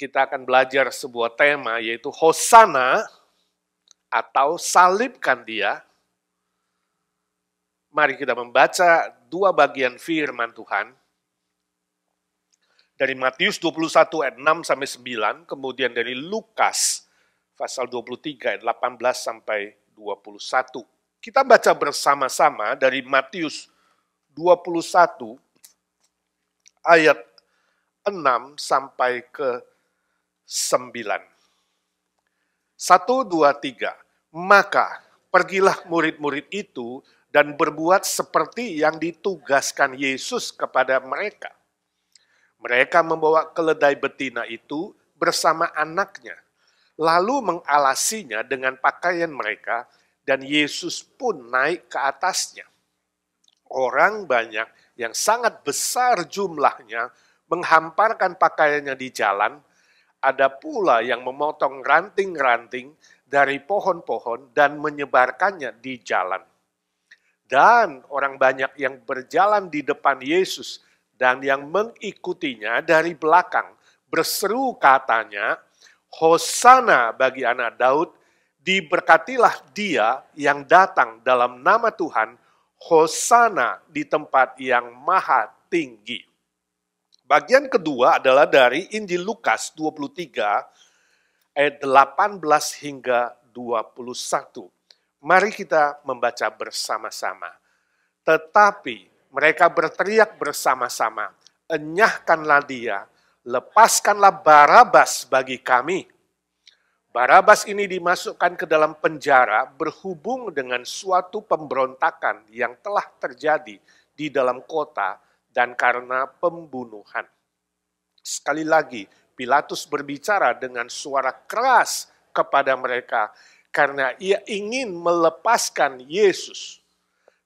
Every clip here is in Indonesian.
kita akan belajar sebuah tema yaitu Hosana atau salibkan dia. Mari kita membaca dua bagian firman Tuhan. Dari Matius 21 ayat 6 sampai 9, kemudian dari Lukas pasal 23 ayat 18 sampai 21. Kita baca bersama-sama dari Matius 21 ayat 6 sampai ke 9. 1, 2, 3. Maka pergilah murid-murid itu dan berbuat seperti yang ditugaskan Yesus kepada mereka. Mereka membawa keledai betina itu bersama anaknya, lalu mengalasinya dengan pakaian mereka, dan Yesus pun naik ke atasnya. Orang banyak yang sangat besar jumlahnya menghamparkan pakaiannya di jalan, ada pula yang memotong ranting-ranting dari pohon-pohon dan menyebarkannya di jalan. Dan orang banyak yang berjalan di depan Yesus dan yang mengikutinya dari belakang berseru katanya, Hosana bagi anak Daud, diberkatilah dia yang datang dalam nama Tuhan, Hosana di tempat yang maha tinggi. Bagian kedua adalah dari Injil Lukas 23 ayat 18 hingga 21. Mari kita membaca bersama-sama. Tetapi mereka berteriak bersama-sama, enyahkanlah dia, lepaskanlah Barabas bagi kami. Barabas ini dimasukkan ke dalam penjara berhubung dengan suatu pemberontakan yang telah terjadi di dalam kota dan karena pembunuhan. Sekali lagi, Pilatus berbicara dengan suara keras kepada mereka karena ia ingin melepaskan Yesus.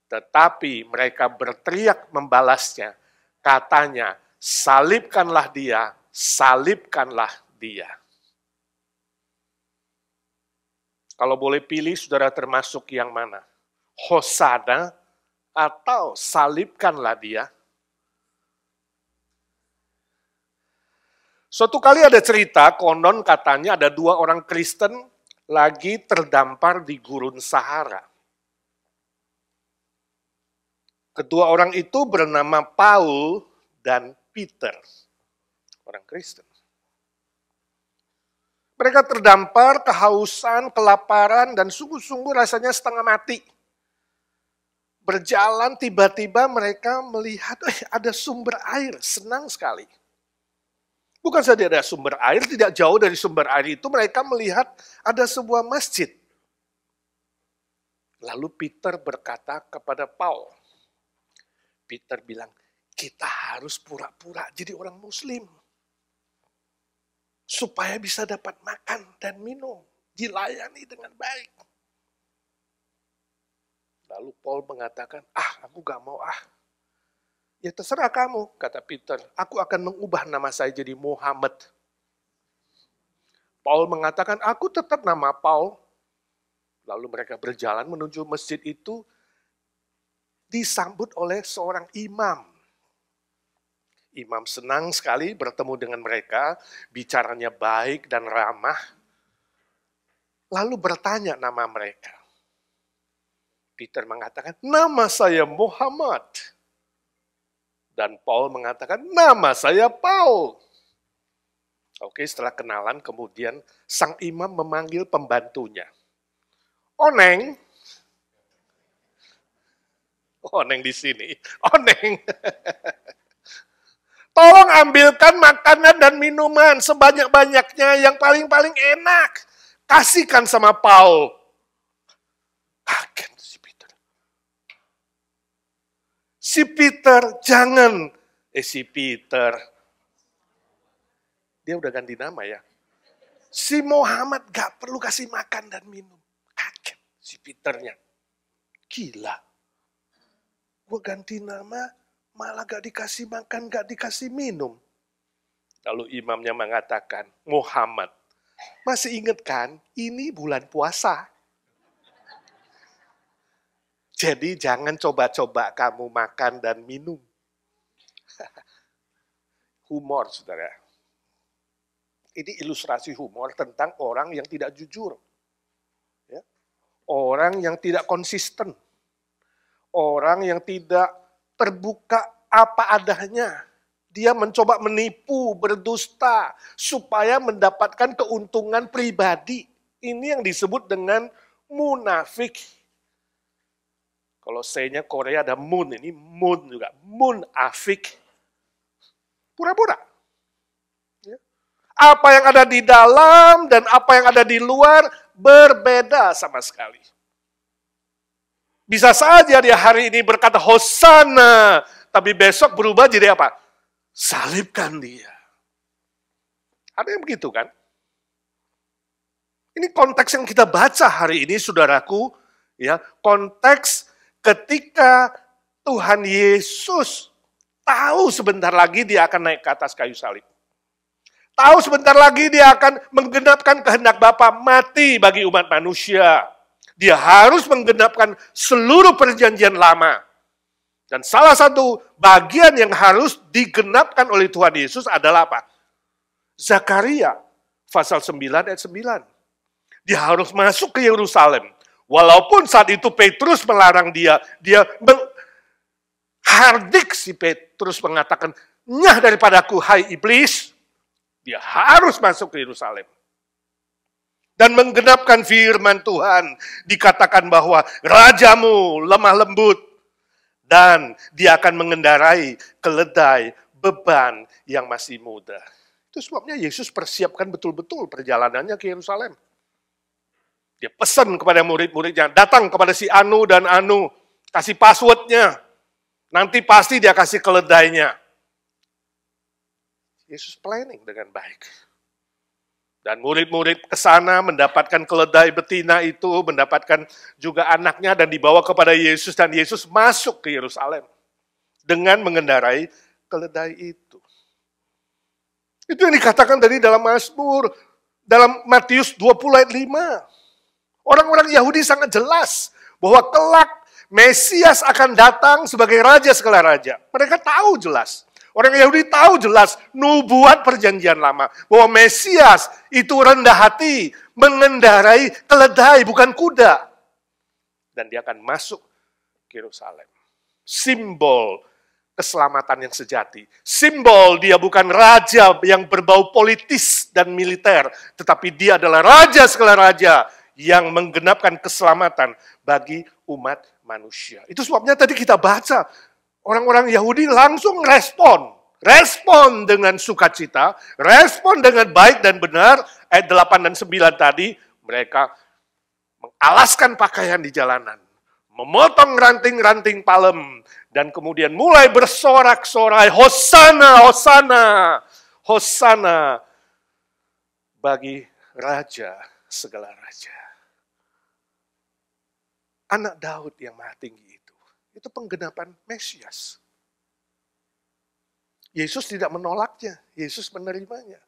Tetapi mereka berteriak membalasnya, katanya, salibkanlah dia, salibkanlah dia. Kalau boleh pilih, saudara termasuk yang mana? Hosana atau salibkanlah dia? Suatu kali ada cerita, konon katanya ada dua orang Kristen lagi terdampar di gurun Sahara. Kedua orang itu bernama Paul dan Peter, orang Kristen. Mereka terdampar, kehausan, kelaparan, dan sungguh-sungguh rasanya setengah mati. Berjalan tiba-tiba mereka melihat ada sumber air, senang sekali. Bukan saja ada sumber air, tidak jauh dari sumber air itu mereka melihat ada sebuah masjid. Lalu Peter berkata kepada Paul, Peter bilang, kita harus pura-pura jadi orang Muslim. Supaya bisa dapat makan dan minum. Dilayani dengan baik. Lalu Paul mengatakan, aku gak mau Ya terserah kamu, kata Peter. Aku akan mengubah nama saya jadi Muhammad. Paul mengatakan, aku tetap nama Paul. Lalu mereka berjalan menuju masjid itu, disambut oleh seorang imam. Imam senang sekali bertemu dengan mereka, bicaranya baik dan ramah. Lalu bertanya nama mereka. Peter mengatakan, nama saya Muhammad. Dan Paul mengatakan, nama saya Paul. Oke, setelah kenalan kemudian sang imam memanggil pembantunya. Oneng. Oneng di sini. Oneng. Tolong ambilkan makanan dan minuman sebanyak-banyaknya yang paling-paling enak. Kasihkan sama Paul. Kaget si Peter. Si Peter jangan. Si Peter. Dia udah ganti nama ya. Si Muhammad gak perlu kasih makan dan minum. Kaget si Peternya. Gila. Gue ganti nama, malah gak dikasih makan, gak dikasih minum. Lalu imamnya mengatakan, Muhammad, masih ingat kan, ini bulan puasa. Jadi jangan coba-coba kamu makan dan minum. Humor, saudara. Ini ilustrasi humor tentang orang yang tidak jujur. Ya. Orang yang tidak konsisten. Orang yang tidak terbuka apa adanya. Dia mencoba menipu, berdusta, supaya mendapatkan keuntungan pribadi. Ini yang disebut dengan munafik. Kalau C-nya Korea ada mun, ini mun juga. Munafik. Pura-pura. Apa yang ada di dalam dan apa yang ada di luar berbeda sama sekali. Bisa saja dia hari ini berkata Hosana, tapi besok berubah jadi apa? Salibkan dia. Ada yang begitu kan? Ini konteks yang kita baca hari ini, saudaraku, ya, konteks ketika Tuhan Yesus tahu sebentar lagi dia akan naik ke atas kayu salib. Tahu sebentar lagi dia akan menggenapkan kehendak Bapa, mati bagi umat manusia. Dia harus menggenapkan seluruh perjanjian lama. Dan salah satu bagian yang harus digenapkan oleh Tuhan Yesus adalah apa? Zakaria, pasal 9 ayat 9. Dia harus masuk ke Yerusalem. Walaupun saat itu Petrus melarang dia hardik si Petrus mengatakan, "Nyah daripadaku, hai iblis." Dia harus masuk ke Yerusalem. Dan menggenapkan firman Tuhan. Dikatakan bahwa rajamu lemah lembut. Dan dia akan mengendarai keledai beban yang masih muda. Itu sebabnya Yesus persiapkan betul-betul perjalanannya ke Yerusalem. Dia pesan kepada murid-muridnya, datang kepada si Anu dan Anu. Kasih passwordnya. Nanti pasti dia kasih keledainya. Yesus planning dengan baik. Dan murid-murid ke sana mendapatkan keledai betina itu, mendapatkan juga anaknya dan dibawa kepada Yesus. Dan Yesus masuk ke Yerusalem dengan mengendarai keledai itu. Itu yang dikatakan tadi dalam Mazmur, dalam Matius 20 ayat 5. Orang-orang Yahudi sangat jelas bahwa kelak Mesias akan datang sebagai raja segala raja. Mereka tahu jelas. Orang Yahudi tahu jelas nubuat perjanjian lama. Bahwa Mesias itu rendah hati, mengendarai keledai bukan kuda. Dan dia akan masuk ke Yerusalem. Simbol keselamatan yang sejati. Simbol dia bukan raja yang berbau politis dan militer. Tetapi dia adalah raja segala raja yang menggenapkan keselamatan bagi umat manusia. Itu sebabnya tadi kita baca. Orang-orang Yahudi langsung respon dengan sukacita, respon dengan baik dan benar. Ayat 8 dan 9 tadi, mereka mengalaskan pakaian di jalanan, memotong ranting-ranting palem, dan kemudian mulai bersorak-sorai, Hosana, Hosana, Hosana bagi Raja segala raja. Anak Daud yang maha tinggi itu penggenapan Mesias. Yesus tidak menolaknya, Yesus menerimanya.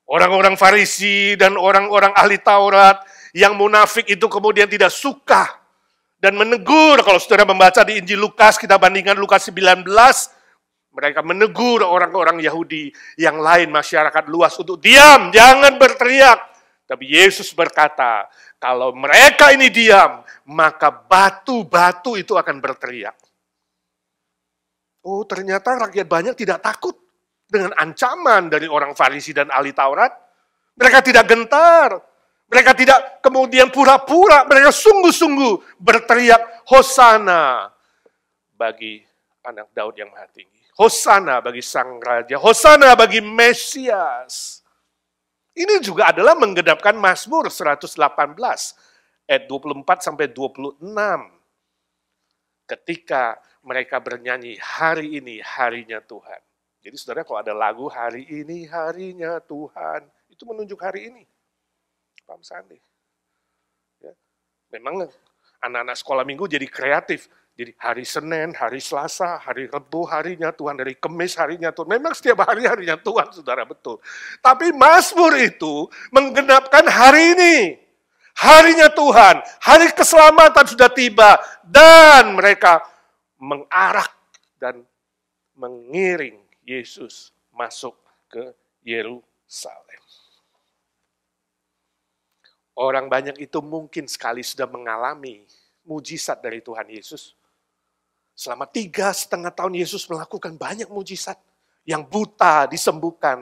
Orang-orang Farisi dan orang-orang ahli Taurat yang munafik itu kemudian tidak suka dan menegur. Kalau saudara membaca di Injil Lukas, kita bandingkan Lukas 19, mereka menegur orang-orang Yahudi yang lain, masyarakat luas untuk diam, jangan berteriak. Tapi Yesus berkata, kalau mereka ini diam, maka batu-batu itu akan berteriak. Oh, ternyata rakyat banyak tidak takut dengan ancaman dari orang Farisi dan ahli Taurat. Mereka tidak gentar. Mereka tidak kemudian pura-pura. Mereka sungguh-sungguh berteriak, Hosana bagi anak Daud yang maha tinggi. Hosana bagi sang raja. Hosana bagi Mesias. Ini juga adalah menggenapkan Mazmur 118 ayat 24 sampai 26. Ketika mereka bernyanyi, hari ini harinya Tuhan. Jadi saudara kalau ada lagu hari ini harinya Tuhan, itu menunjuk hari ini. Paham Sandi? Ya. Memang anak-anak sekolah minggu jadi kreatif. Jadi hari Senin, hari Selasa, hari Rabu, harinya Tuhan. Dari Kamis, harinya Tuhan. Memang setiap hari harinya Tuhan, saudara, betul. Tapi Mazmur itu menggenapkan hari ini. Harinya Tuhan. Hari keselamatan sudah tiba. Dan mereka mengarak dan mengiring Yesus masuk ke Yerusalem. Orang banyak itu mungkin sekali sudah mengalami mujizat dari Tuhan Yesus. Selama 3,5 tahun Yesus melakukan banyak mujizat. Yang buta disembuhkan,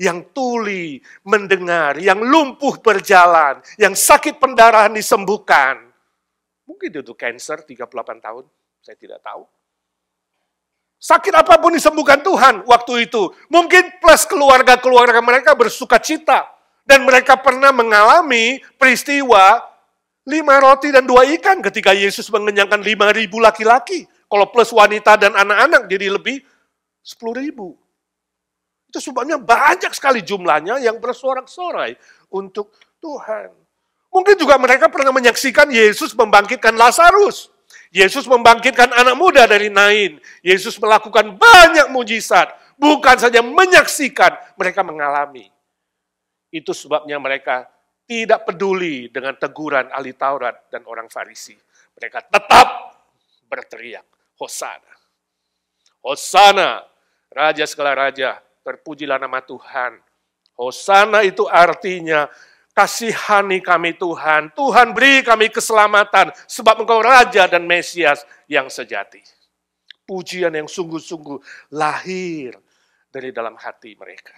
yang tuli mendengar, yang lumpuh berjalan, yang sakit pendarahan disembuhkan. Mungkin itu cancer 38 tahun, saya tidak tahu. Sakit apapun disembuhkan Tuhan waktu itu. Mungkin plus keluarga-keluarga mereka bersuka cita. Dan mereka pernah mengalami peristiwa 5 roti dan 2 ikan ketika Yesus mengenyangkan 5.000 laki-laki. Kalau plus wanita dan anak-anak jadi lebih 10.000. Itu sebabnya banyak sekali jumlahnya yang bersorak-sorai untuk Tuhan. Mungkin juga mereka pernah menyaksikan Yesus membangkitkan Lazarus. Yesus membangkitkan anak muda dari Nain. Yesus melakukan banyak mujizat. Bukan saja menyaksikan, mereka mengalami. Itu sebabnya mereka tidak peduli dengan teguran ahli Taurat dan orang Farisi. Mereka tetap berteriak, Hosana. Hosana, Raja segala raja, terpujilah nama Tuhan. Hosana itu artinya, kasihani kami Tuhan. Tuhan beri kami keselamatan, sebab Engkau Raja dan Mesias yang sejati. Pujian yang sungguh-sungguh lahir dari dalam hati mereka.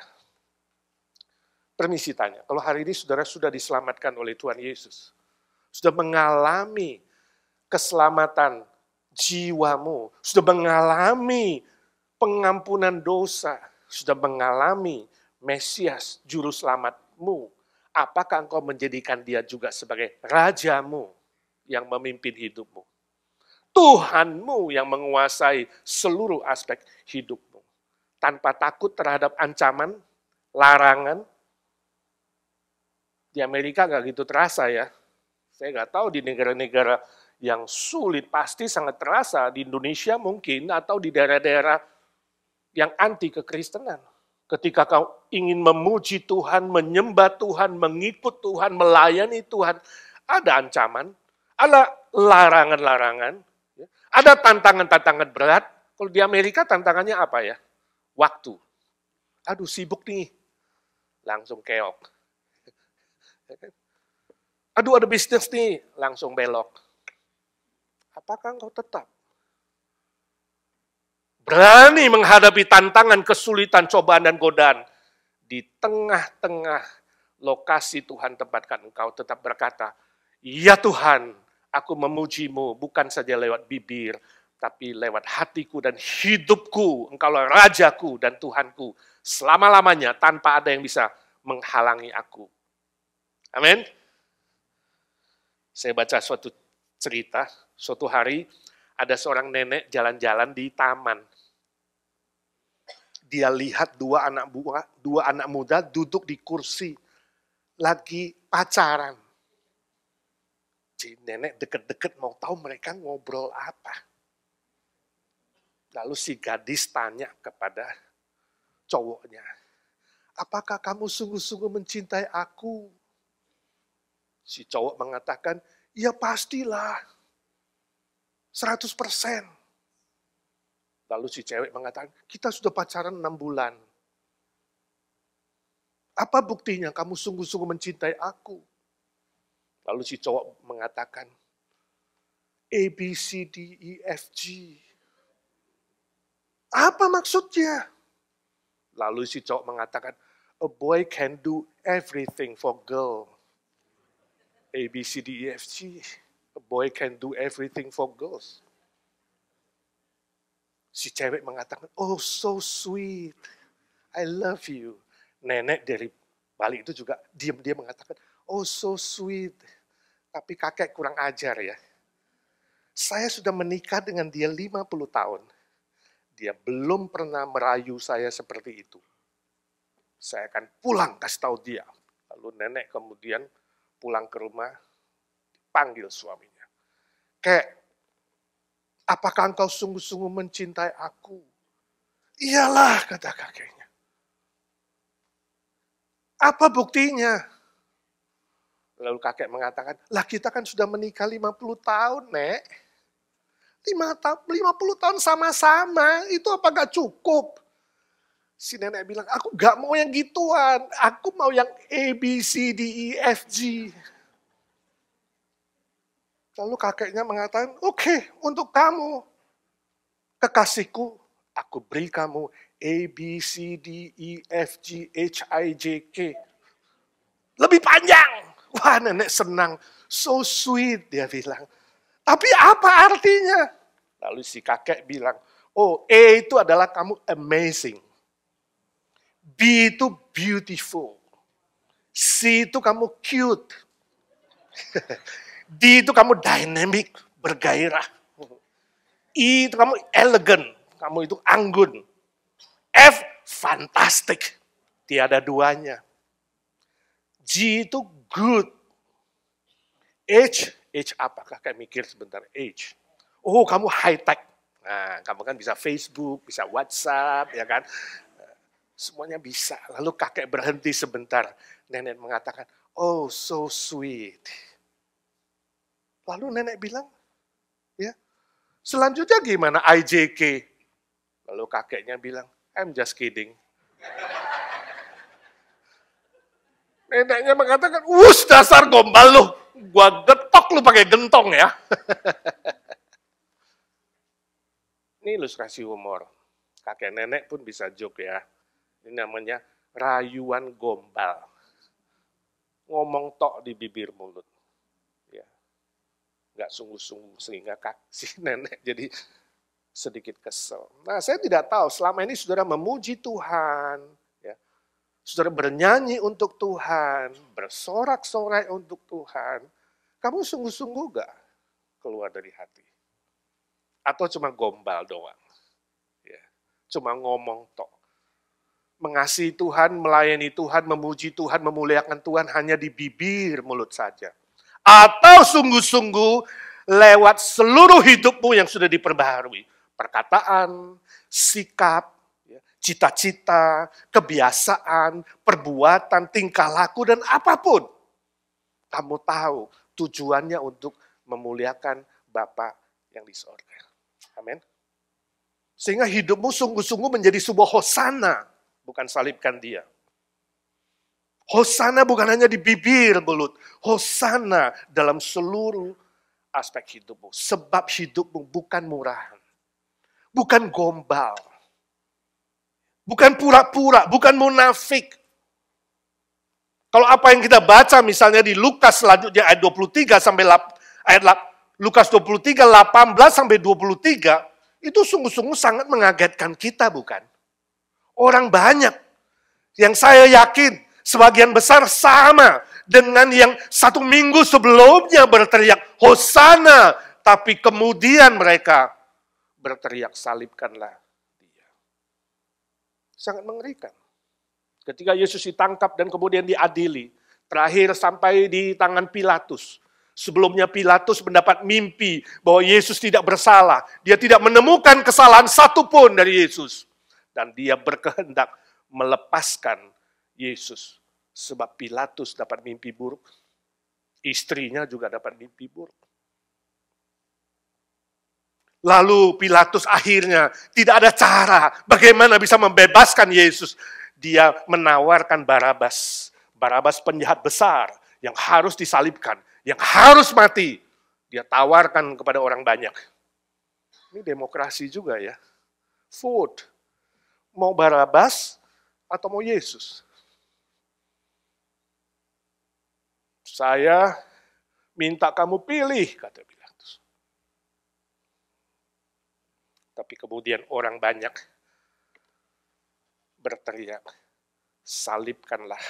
Permisi tanya, kalau hari ini saudara sudah diselamatkan oleh Tuhan Yesus, sudah mengalami keselamatan jiwamu, sudah mengalami pengampunan dosa, sudah mengalami Mesias, Juru Selamatmu, apakah engkau menjadikan dia juga sebagai rajamu yang memimpin hidupmu? Tuhanmu yang menguasai seluruh aspek hidupmu. Tanpa takut terhadap ancaman, larangan. Di Amerika nggak gitu terasa ya. Saya nggak tahu di negara-negara yang sulit pasti sangat terasa. Di Indonesia mungkin atau di daerah-daerah yang anti kekristenan. Ketika kau ingin memuji Tuhan, menyembah Tuhan, mengikut Tuhan, melayani Tuhan, ada ancaman, ada larangan-larangan, ada tantangan-tantangan berat. Kalau di Amerika tantangannya apa ya? Waktu. Aduh sibuk nih, langsung keok. Aduh ada bisnis nih, langsung belok. Apakah engkau tetap berani menghadapi tantangan, kesulitan, cobaan, dan godaan di tengah-tengah lokasi Tuhan tempatkan engkau tetap berkata, ya Tuhan, aku memujimu bukan saja lewat bibir, tapi lewat hatiku dan hidupku, engkaulah Rajaku dan Tuhanku, selama-lamanya tanpa ada yang bisa menghalangi aku. Amin. Saya baca suatu cerita, suatu hari ada seorang nenek jalan-jalan di taman. Dia lihat dua anak muda duduk di kursi, lagi pacaran. Jadi nenek deket-deket mau tahu mereka ngobrol apa. Lalu si gadis tanya kepada cowoknya, apakah kamu sungguh-sungguh mencintai aku? Si cowok mengatakan, ya pastilah, 100%. Lalu si cewek mengatakan, kita sudah pacaran 6 bulan. Apa buktinya kamu sungguh-sungguh mencintai aku? Lalu si cowok mengatakan, A, B, C, D, E, F, G. Apa maksudnya? Lalu si cowok mengatakan, a boy can do everything for girl. A, B, C, D, E, F, G. A boy can do everything for girls. Si cewek mengatakan, oh so sweet, I love you. Nenek dari balik itu juga diam-diam mengatakan, oh so sweet, tapi kakek kurang ajar ya. Saya sudah menikah dengan dia 50 tahun. Dia belum pernah merayu saya seperti itu. Saya akan pulang kasih tahu dia. Lalu nenek kemudian pulang ke rumah, panggil suaminya. Kek, apakah engkau sungguh-sungguh mencintai aku? Iyalah, kata kakeknya. Apa buktinya? Lalu kakek mengatakan, lah kita kan sudah menikah 50 tahun, Nek. 50 tahun sama-sama, itu apa gak cukup? Si nenek bilang, aku gak mau yang gituan. Aku mau yang A, B, C, D, E, F, G. Lalu kakeknya mengatakan, oke, untuk kamu, kekasihku, aku beri kamu A, B, C, D, E, F, G, H, I, J, K. Lebih panjang. Wah, nenek senang. So sweet, dia bilang. Tapi apa artinya? Lalu si kakek bilang, oh, A itu adalah kamu amazing. B itu beautiful. C itu kamu cute. D itu kamu dynamic, bergairah. E itu kamu elegant, kamu itu anggun. F, fantastic, tiada duanya. G itu good. H apakah? Kayak mikir sebentar, H. Oh, kamu high tech. Nah, kamu kan bisa Facebook, bisa WhatsApp, ya kan? Semuanya bisa. Lalu kakek berhenti sebentar. Nenek mengatakan, oh so sweet. Lalu nenek bilang, ya, selanjutnya gimana IJK? Lalu kakeknya bilang, I'm just kidding. Neneknya mengatakan, wus dasar gombal lu. Gua getok lu pakai gentong ya. Ini ilustrasi humor. Kakek nenek pun bisa joke ya. Ini namanya rayuan gombal. Ngomong tok di bibir mulut. Ya. Nggak sungguh-sungguh sehingga si nenek jadi sedikit kesel. Nah, saya tidak tahu selama ini saudara memuji Tuhan, ya. Saudara bernyanyi untuk Tuhan, bersorak-sorai untuk Tuhan. Kamu sungguh-sungguh gak keluar dari hati? Atau cuma gombal doang? Ya. Cuma ngomong tok. Mengasihi Tuhan, melayani Tuhan, memuji Tuhan, memuliakan Tuhan hanya di bibir mulut saja. Atau sungguh-sungguh lewat seluruh hidupmu yang sudah diperbaharui. Perkataan, sikap, cita-cita, kebiasaan, perbuatan, tingkah laku, dan apapun. Kamu tahu tujuannya untuk memuliakan Bapa yang di sorga. Amin. Sehingga hidupmu sungguh-sungguh menjadi sebuah hosana, bukan salibkan dia. Hosana bukan hanya di bibir mulut, hosana dalam seluruh aspek hidupmu. Sebab hidupmu bukan murahan, bukan gombal, bukan pura-pura, bukan munafik. Kalau apa yang kita baca misalnya di Lukas selanjutnya ayat 23 sampai Lukas 23 18 sampai 23 itu sungguh-sungguh sangat mengagetkan kita, bukan? Orang banyak yang saya yakin sebagian besar sama dengan yang 1 minggu sebelumnya berteriak Hosana, tapi kemudian mereka berteriak salibkanlah dia. Sangat mengerikan. Ketika Yesus ditangkap dan kemudian diadili, terakhir sampai di tangan Pilatus. Sebelumnya Pilatus mendapat mimpi bahwa Yesus tidak bersalah. Dia tidak menemukan kesalahan satupun dari Yesus. Dan dia berkehendak melepaskan Yesus. Sebab Pilatus dapat mimpi buruk. Istrinya juga dapat mimpi buruk. Lalu Pilatus akhirnya tidak ada cara bagaimana bisa membebaskan Yesus. Dia menawarkan Barabas. Barabas penjahat besar yang harus disalibkan, yang harus mati. Dia tawarkan kepada orang banyak. Ini demokrasi juga ya. Vote. Mau Barabas atau mau Yesus? Saya minta kamu pilih, kata Pilatus. Tapi kemudian orang banyak berteriak, salibkanlah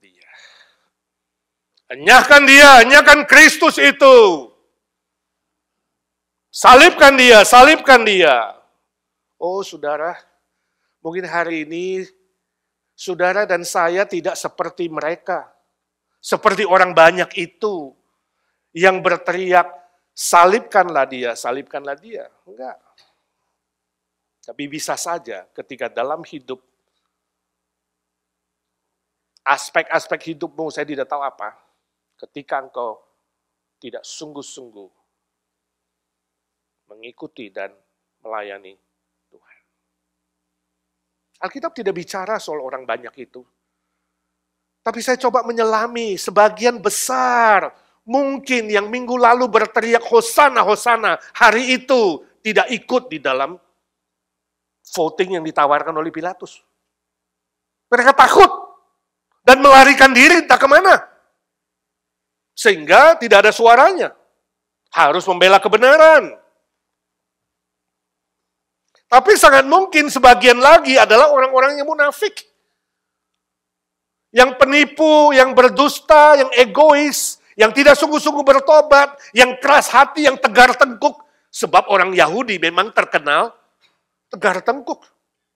dia. Enyahkan Kristus itu. Salibkan dia. Oh saudara, mungkin hari ini saudara dan saya tidak seperti mereka. Seperti orang banyak itu yang berteriak, salibkanlah dia. Enggak. Tapi bisa saja ketika dalam hidup, aspek-aspek hidupmu, saya tidak tahu apa, ketika engkau tidak sungguh-sungguh mengikuti dan melayani Tuhan. Alkitab tidak bicara soal orang banyak itu. Tapi saya coba menyelami sebagian besar mungkin yang minggu lalu berteriak Hosana, Hosana, hari itu tidak ikut di dalam voting yang ditawarkan oleh Pilatus. Mereka takut dan melarikan diri entah kemana. Sehingga tidak ada suaranya. Harus membela kebenaran. Tapi sangat mungkin sebagian lagi adalah orang-orang yang munafik. Yang penipu, yang berdusta, yang egois, yang tidak sungguh-sungguh bertobat, yang keras hati, yang tegar tengkuk. Sebab orang Yahudi memang terkenal tegar tengkuk,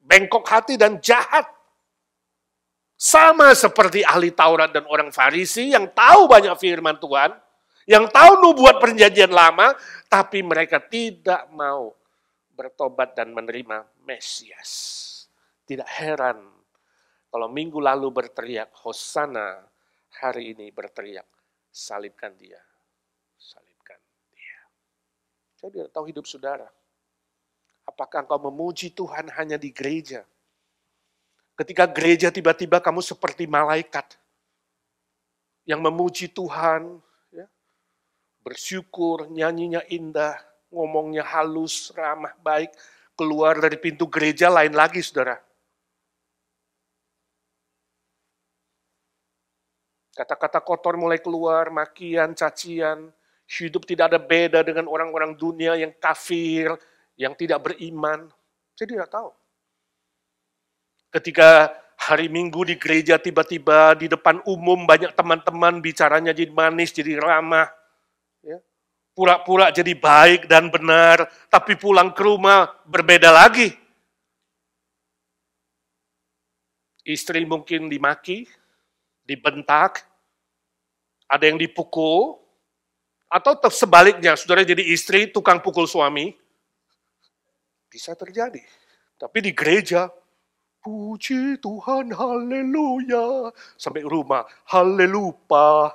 bengkok hati dan jahat. Sama seperti ahli Taurat dan orang Farisi yang tahu banyak firman Tuhan, yang tahu nubuat perjanjian lama, tapi mereka tidak mau bertobat dan menerima Mesias. Tidak heran kalau minggu lalu berteriak Hosana, hari ini berteriak salibkan dia. Salibkan dia. Saya tidak tahu hidup saudara. Apakah engkau memuji Tuhan hanya di gereja? Ketika gereja tiba-tiba kamu seperti malaikat yang memuji Tuhan, ya, bersyukur, nyanyinya indah, ngomongnya halus, ramah, baik, keluar dari pintu gereja lain lagi, saudara. Kata-kata kotor mulai keluar, makian, cacian, hidup tidak ada beda dengan orang-orang dunia yang kafir, yang tidak beriman. Saya tidak tahu. Ketika hari Minggu di gereja tiba-tiba di depan umum banyak teman-teman bicaranya jadi manis, jadi ramah. Ya. Pura-pura jadi baik dan benar, tapi pulang ke rumah berbeda lagi. Istri mungkin dimaki, dibentak, ada yang dipukul, atau sebaliknya, saudara jadi istri tukang pukul suami. Bisa terjadi. Tapi di gereja, puji Tuhan, haleluya. Sampai rumah, halelupa.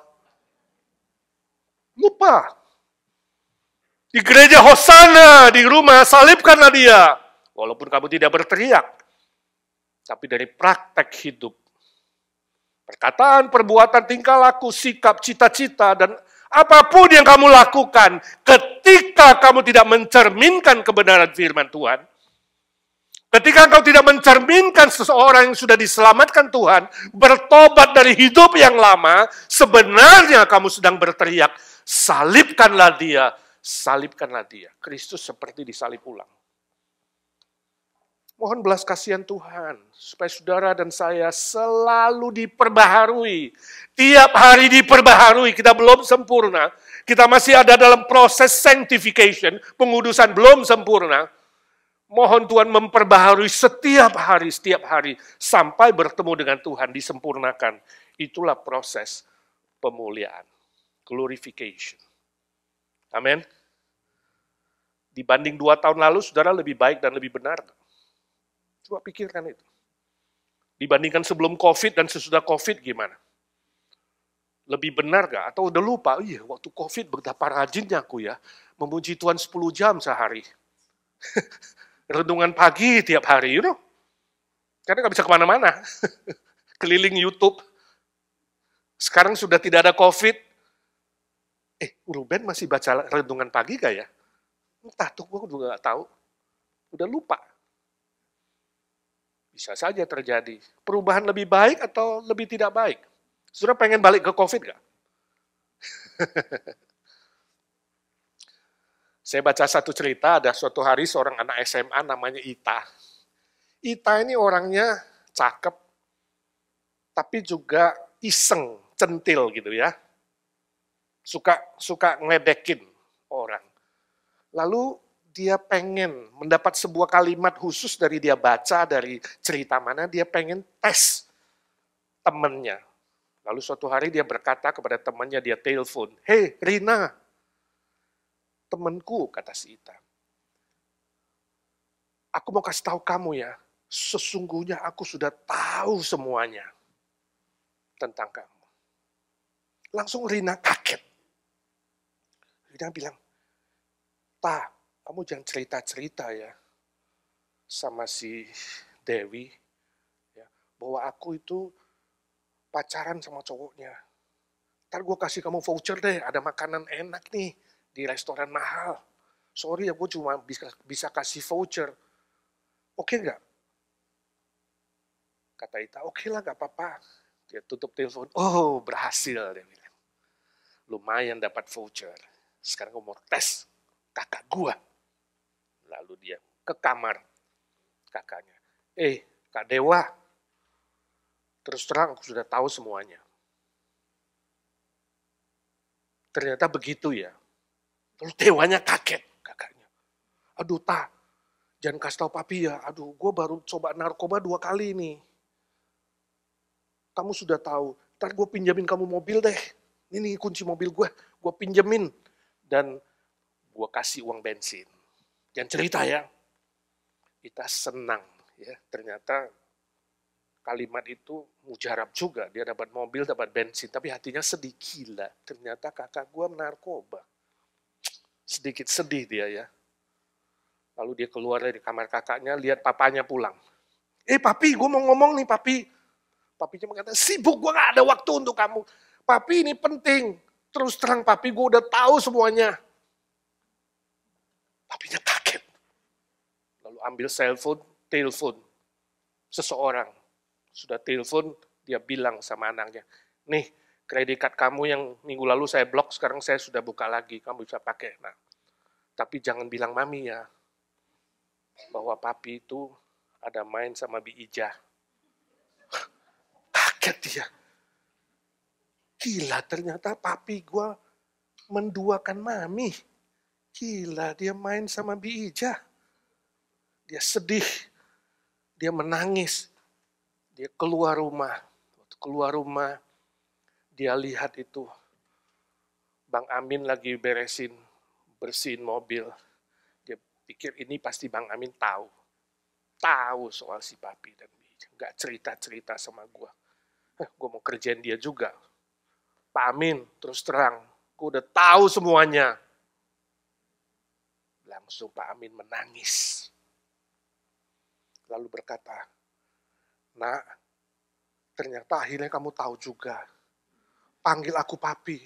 Lupa. Di gereja Hosana, di rumah salibkanlah dia. Walaupun kamu tidak berteriak. Tapi dari praktek hidup. Perkataan, perbuatan, tingkah laku, sikap, cita-cita, dan apapun yang kamu lakukan, ketika kamu tidak mencerminkan kebenaran firman Tuhan, ketika engkau tidak mencerminkan seseorang yang sudah diselamatkan Tuhan, bertobat dari hidup yang lama, sebenarnya kamu sedang berteriak, salibkanlah dia, salibkanlah dia. Kristus seperti disalib ulang. Mohon belas kasihan Tuhan, supaya saudara dan saya selalu diperbaharui. Tiap hari diperbaharui, kita belum sempurna. Kita masih ada dalam proses sanctification, pengudusan belum sempurna. Mohon Tuhan memperbaharui setiap hari, sampai bertemu dengan Tuhan, disempurnakan. Itulah proses pemuliaan, glorification. Amin. Dibanding 2 tahun lalu, saudara lebih baik dan lebih benar. Coba pikirkan itu. Dibandingkan sebelum COVID dan sesudah COVID gimana? Lebih benar gak? Atau udah lupa? Iya, waktu COVID betapa rajinnya aku ya, memuji Tuhan 10 jam sehari. Renungan pagi tiap hari, you know. Karena gak bisa kemana-mana. Keliling YouTube. Sekarang sudah tidak ada COVID. Ruben masih baca renungan pagi gak ya? Entah tuh, gue juga gak tahu. Udah lupa. Bisa saja terjadi. Perubahan lebih baik atau lebih tidak baik? Saudara pengen balik ke COVID gak? Saya baca satu cerita, ada suatu hari seorang anak SMA namanya Ita. Ita ini orangnya cakep, tapi juga iseng, centil gitu ya. Suka ngeledekin orang. Lalu dia pengen mendapat sebuah kalimat khusus dari dia baca, dari cerita mana, dia pengen tes temannya. Lalu suatu hari dia berkata kepada temannya, dia telepon, "Hei Rina, temanku," kata si Ita. "Aku mau kasih tahu kamu ya, sesungguhnya aku sudah tahu semuanya tentang kamu." Langsung Rina kaget. Rina bilang, "Ta, kamu jangan cerita-cerita ya sama si Dewi. bahwa aku itu pacaran sama cowoknya. Ntar gue kasih kamu voucher deh, ada makanan enak nih di restoran mahal. Sorry ya, gue cuma bisa kasih voucher. Oke nggak? Kata Ita, oke lah gak apa-apa. Dia tutup telepon, oh berhasil. Dia bilang. Lumayan dapat voucher. Sekarang gue mau tes kakak gue. Lalu dia ke kamar kakaknya. Kak Dewa, terus terang aku sudah tahu semuanya. Ternyata begitu ya. Lalu Dewanya kaget kakaknya. Aduh jangan kasih tahu papi ya. Aduh, gue baru coba narkoba 2 kali nih. Kamu sudah tahu. Ntar gue pinjamin kamu mobil deh. Ini kunci mobil gue pinjemin. Dan gue kasih uang bensin. Jangan cerita ya. Kita senang ya. Ternyata kalimat itu mujarab juga. Dia dapat mobil, dapat bensin. Tapi hatinya sedih, gila. Ternyata kakak gue narkoba. Sedikit sedih dia ya. Lalu dia keluar dari kamar kakaknya, lihat papanya pulang. Papi, gue mau ngomong nih papi. Papinya mengatakan, sibuk, gue gak ada waktu untuk kamu. Papi ini penting. Terus terang papi, gue udah tahu semuanya. Papinya kaget. Lalu ambil telepon seseorang. Sudah telepon, dia bilang sama anaknya, nih kredit card kamu yang minggu lalu saya blok, sekarang saya sudah buka lagi, kamu bisa pakai. Nah, tapi jangan bilang mami ya, bahwa papi itu ada main sama Bi Ija. Kaget dia. Gila, ternyata papi gue menduakan mami. Gila, dia main sama Bi Ija. Dia sedih, dia menangis. Dia keluar rumah. Waktu keluar rumah, dia lihat itu Bang Amin lagi bersihin mobil. Dia pikir ini pasti Bang Amin tahu soal si papi dan Bija. Nggak cerita-cerita sama gue. Gue mau kerjain dia juga. Pak Amin, terus terang, gue udah tahu semuanya. Langsung Pak Amin menangis. Lalu berkata, Nak, ternyata akhirnya kamu tahu juga. Panggil aku papi.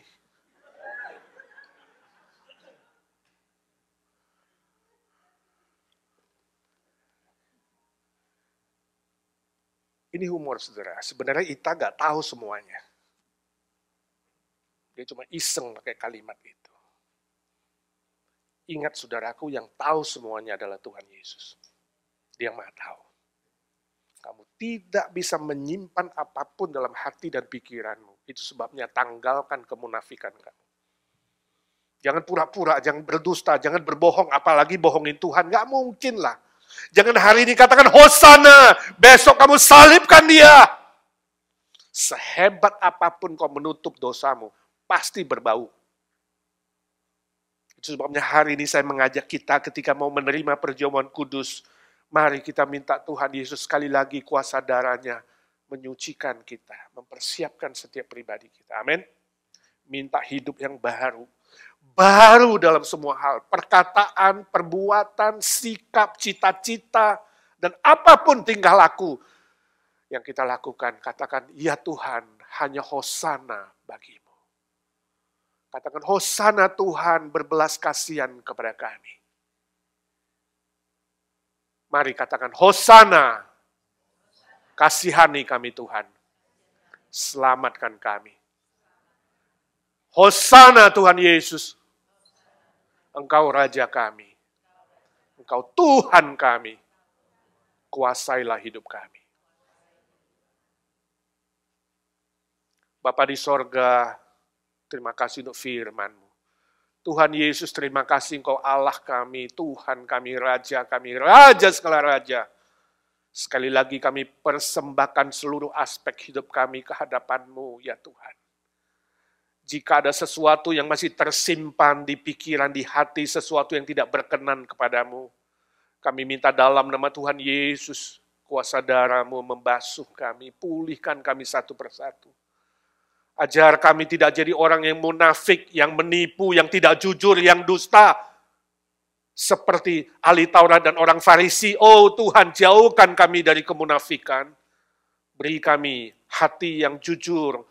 Ini humor, saudara. Sebenarnya Ita gak tahu semuanya. Dia cuma iseng pakai kalimat itu. Ingat saudaraku, yang tahu semuanya adalah Tuhan Yesus. Dia yang maha tahu. Kamu tidak bisa menyimpan apapun dalam hati dan pikiranmu. Itu sebabnya tanggalkan kemunafikan kamu. Jangan pura-pura, jangan berdusta, jangan berbohong, apalagi bohongin Tuhan. Gak mungkin lah. Jangan hari ini katakan Hosana, besok kamu salibkan dia. Sehebat apapun kau menutup dosamu, pasti berbau. Itu sebabnya hari ini saya mengajak kita ketika mau menerima perjamuan kudus, mari kita minta Tuhan Yesus sekali lagi kuasa darahnya menyucikan kita, mempersiapkan setiap pribadi kita. Amin. Minta hidup yang baru. Baru dalam semua hal. Perkataan, perbuatan, sikap, cita-cita, dan apapun tingkah laku yang kita lakukan. Katakan, ya Tuhan, hanya Hosana bagimu. Katakan, Hosana Tuhan, berbelas kasihan kepada kami. Mari katakan, Hosana, kasihani kami Tuhan. Selamatkan kami. Hosana Tuhan Yesus. Engkau Raja kami. Engkau Tuhan kami. Kuasailah hidup kami. Bapa di sorga, terima kasih untuk firman-Mu. Tuhan Yesus, terima kasih Engkau Allah kami, Tuhan kami, Raja segala Raja. Sekali lagi kami persembahkan seluruh aspek hidup kami ke hadapan-Mu, ya Tuhan. Jika ada sesuatu yang masih tersimpan di pikiran, di hati, sesuatu yang tidak berkenan kepadamu, kami minta dalam nama Tuhan Yesus, kuasa darah-Mu membasuh kami, pulihkan kami satu persatu. Ajar kami tidak jadi orang yang munafik, yang menipu, yang tidak jujur, yang dusta. Seperti ahli Taurat dan orang Farisi, oh Tuhan jauhkan kami dari kemunafikan. Beri kami hati yang jujur,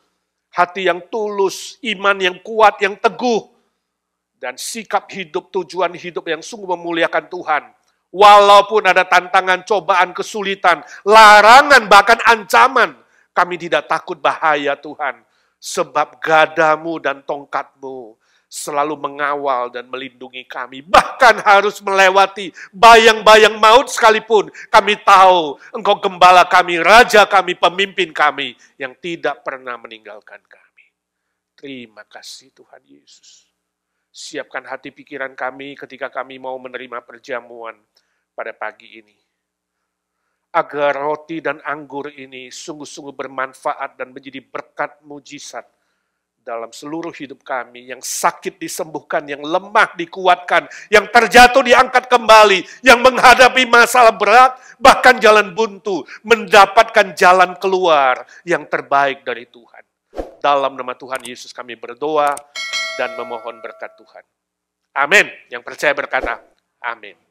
hati yang tulus, iman yang kuat, yang teguh, dan sikap hidup, tujuan hidup yang sungguh memuliakan Tuhan. Walaupun ada tantangan, cobaan, kesulitan, larangan, bahkan ancaman, kami tidak takut bahaya Tuhan. Sebab gadamu dan tongkatmu selalu mengawal dan melindungi kami. Bahkan harus melewati bayang-bayang maut sekalipun. Kami tahu Engkau gembala kami, Raja kami, pemimpin kami yang tidak pernah meninggalkan kami. Terima kasih Tuhan Yesus. Siapkan hati pikiran kami ketika kami mau menerima perjamuan pada pagi ini. Agar roti dan anggur ini sungguh-sungguh bermanfaat dan menjadi berkat mujizat dalam seluruh hidup kami. Yang sakit disembuhkan, yang lemah dikuatkan, yang terjatuh diangkat kembali, yang menghadapi masalah berat, bahkan jalan buntu, mendapatkan jalan keluar yang terbaik dari Tuhan. Dalam nama Tuhan Yesus kami berdoa dan memohon berkat Tuhan. Amin. Yang percaya berkata, amin.